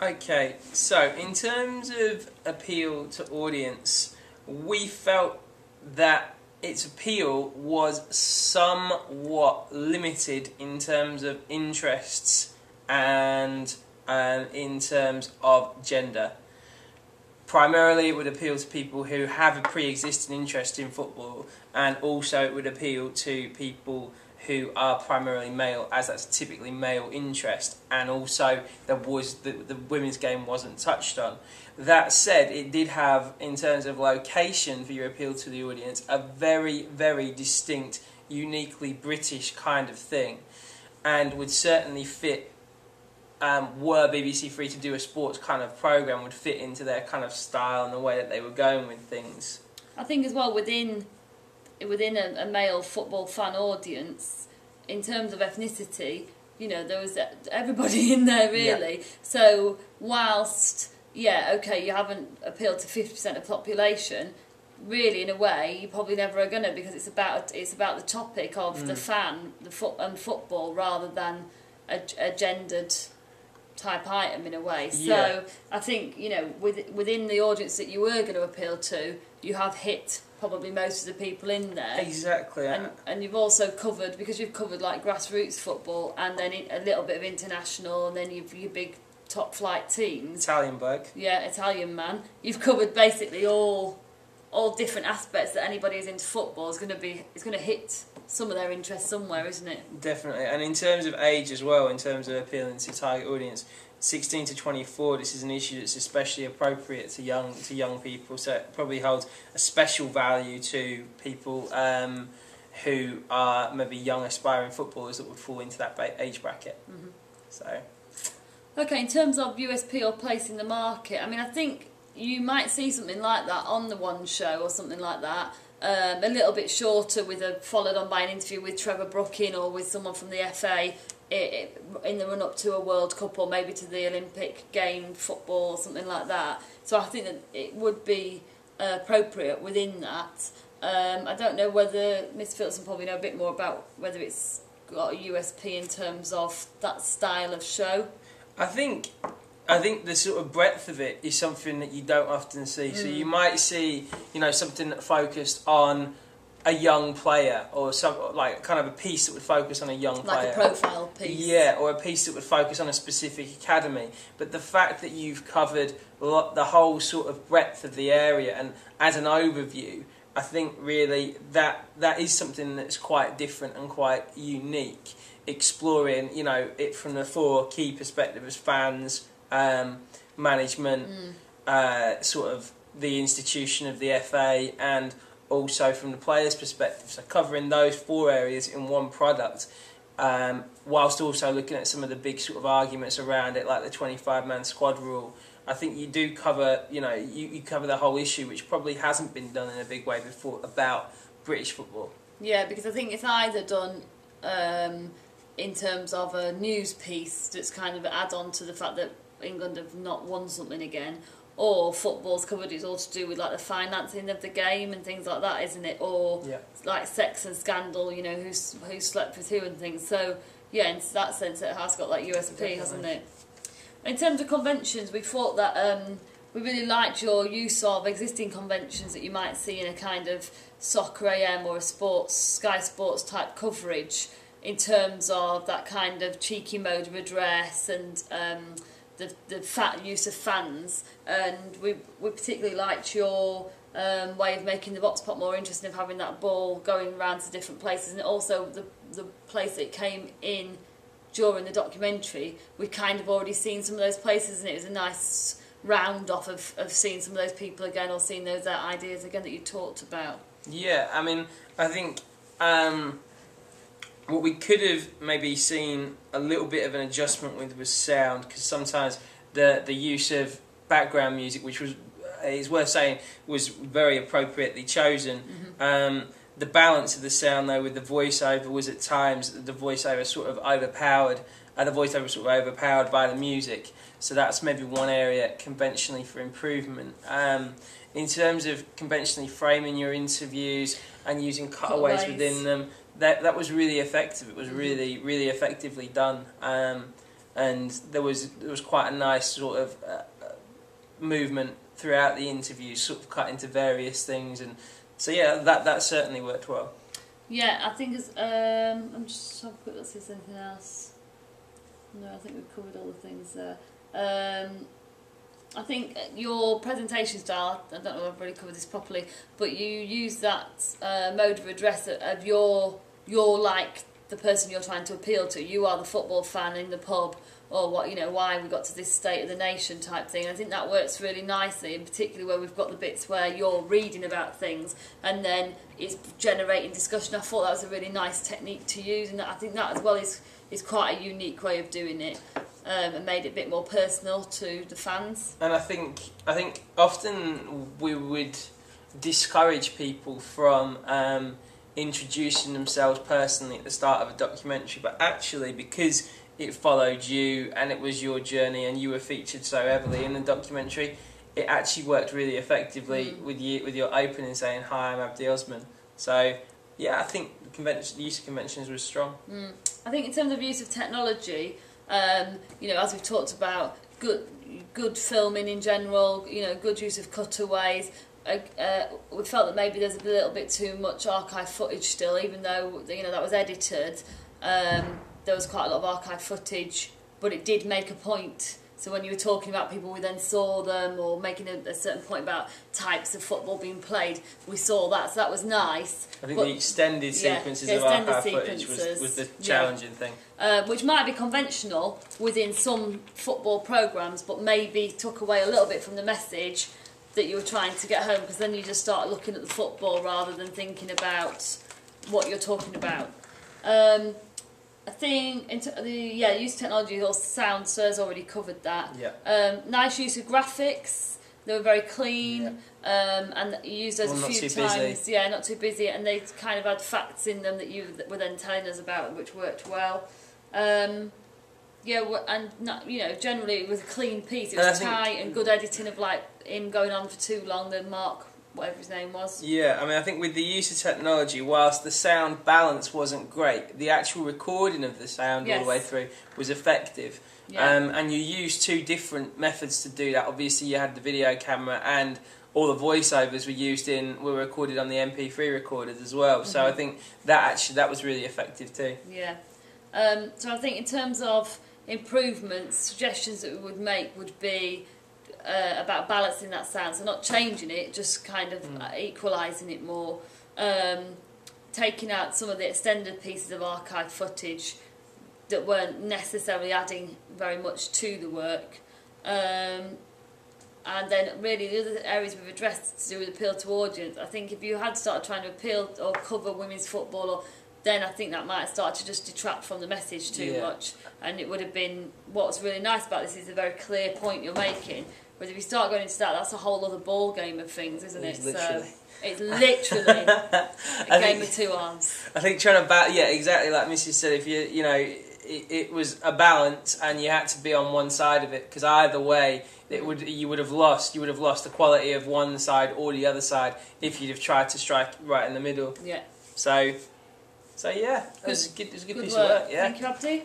Okay, so in terms of appeal to audience, we felt that its appeal was somewhat limited in terms of interests and in terms of gender. Primarily, it would appeal to people who have a pre-existing interest in football, and also it would appeal to people who are primarily male, as that's typically male interest, and also the women's game wasn't touched on. That said, it did have, in terms of location for your appeal to the audience, a very, very distinct, uniquely British kind of thing, and would certainly fit, were BBC Three to do a sports kind of programme, would fit into their kind of style and the way that they were going with things. I think as well, within a male football fan audience, in terms of ethnicity, you know, there was everybody in there really. Yeah. So whilst, yeah, okay, you haven't appealed to 50% of the population, really in a way you probably never are gonna, because it's about the topic of the fan, and football, rather than a gendered type item in a way. So yeah. I think, you know, within the audience that you were going to appeal to, you have hit probably most of the people in there. Exactly. And you've also covered, because you've covered like grassroots football, and then a little bit of international, and then your big top flight teams. Italian bloke. Yeah, Italian man. You've covered basically all different aspects that anybody who's into football is going to hit some of their interest somewhere, isn't it? Definitely. And in terms of age as well, in terms of appealing to target audience, 16 to 24, this is an issue that's especially appropriate to young people, so it probably holds a special value to people who are maybe young aspiring footballers that would fall into that age bracket. Mm-hmm. So, okay, in terms of USP or place in the market, I mean, I think you might see something like that on the One Show or something like that, a little bit shorter, followed on by an interview with Trevor Brooking or with someone from the FA in the run-up to a World Cup, or maybe to the Olympic game football or something like that. So I think that it would be appropriate within that. I don't know whether Miss Phillipson probably know a bit more about whether it's got a USP in terms of that style of show. I think the sort of breadth of it is something that you don't often see. So you might see, you know, something that focused on a young player, or some like kind of a piece that would focus on a young player, like a profile piece. Yeah, or a piece that would focus on a specific academy. But the fact that you've covered the whole sort of breadth of the area, and as an overview, I think really that is something that's quite different and quite unique. Exploring, you know, it from the four key perspectives: fans, management, sort of the institution of the FA, and also from the player's perspective. So covering those four areas in one product, whilst also looking at some of the big sort of arguments around it, like the 25-man squad rule. I think you do cover, you know, you cover the whole issue, which probably hasn't been done in a big way before about British football. Yeah, because I think it's either done in terms of a news piece that's kind of an add-on to the fact that England have not won something again, or football's covered, it's all to do with like the financing of the game and things like that, isn't it? Or like sex and scandal, you know, who slept with who and things. So yeah, in that sense it has got like USP, definitely, hasn't it? In terms of conventions, we thought that we really liked your use of existing conventions that you might see in a kind of Soccer AM or a Sky Sports type coverage, in terms of that kind of cheeky mode of address and the use of fans. And we particularly liked your way of making the box pop more interesting, of having that ball going around to different places, and also the place that it came in during the documentary. We kind of already seen some of those places, and it was a nice round off of seeing some of those people again, or seeing those ideas again that you talked about. Yeah, I mean, I think what we could have maybe seen a little bit of an adjustment with was sound, because sometimes the use of background music, which was, it's worth saying, was very appropriately chosen. Mm-hmm. The balance of the sound, though, with the voiceover was at times the voiceover sort of overpowered. By the music, so that's maybe one area conventionally for improvement. In terms of conventionally framing your interviews and using cutaways within them, that was really effective. It was really effectively done. and there was quite a nice sort of movement throughout the interview, sort of cut into various things, and so yeah, that certainly worked well. Yeah, I think it's, I'm just have a quick look see if there's anything else. No, I think we've covered all the things there. I think your presentation style, I don't know if I've really covered this properly, but you use that mode of address of you're like the person you're trying to appeal to. You are the football fan in the pub, or what, you know, why we got to this state of the nation type thing. And I think that works really nicely, and particularly where we've got the bits where you're reading about things and then it's generating discussion. I thought that was a really nice technique to use, and I think that as well is quite a unique way of doing it, and made it a bit more personal to the fans. And I think often we would discourage people from introducing themselves personally at the start of a documentary, but actually, because it followed you and it was your journey and you were featured so heavily in the documentary, it actually worked really effectively with your opening saying, "Hi, I'm Abdi Osman." So yeah, I think the use of conventions was strong. I think in terms of use of technology, you know, as we've talked about, good filming in general, you know, good use of cutaways. We felt that maybe there's a little bit too much archive footage still, even though, you know, that was edited. There was quite a lot of archive footage, but it did make a point. So when you were talking about people, we then saw them, or making a certain point about types of football being played, we saw that, so that was nice. I think the extended sequences of archive footage was the challenging thing. Which might be conventional within some football programmes, but maybe took away a little bit from the message that you were trying to get home, because then you just start looking at the football rather than thinking about what you're talking about. I think use of technology or sound, Sir's already covered that. Yeah. Nice use of graphics. They were very clean, and you used those a few times. Busy. Yeah, not too busy, and they kind of had facts in them that you were then telling us about, which worked well. Yeah, and not, you know, generally it was a clean piece. It was tight and good editing of like him going on for too long. Then Mark, whatever his name was. Yeah, I mean, I think with the use of technology, whilst the sound balance wasn't great, the actual recording of the sound all the way through was effective. Yeah. And you used two different methods to do that. Obviously, you had the video camera, and all the voiceovers were recorded on the MP3 recorders as well. So I think that was really effective too. Yeah. So I think in terms of improvements, suggestions that we would make would be about balancing that sound, so not changing it, just kind of equalising it more, taking out some of the extended pieces of archive footage that weren't necessarily adding very much to the work, and then really the other areas we've addressed to do with appeal to audience. I think if you had started trying to appeal or cover women's football, then I think that might start to just detract from the message too much, and it would have been, what's really nice about this is a very clear point you're making. Whereas if you start going into that, that's a whole other ball game of things, isn't it? Literally. So it's literally a game of two arms. I think trying to exactly like Mrs. said, if you know, it was a balance, and you had to be on one side of it, because either way, you would have lost the quality of one side or the other side if you'd have tried to strike right in the middle. Yeah. So yeah, it was a good piece of work. Yeah. Thank you, Abdi.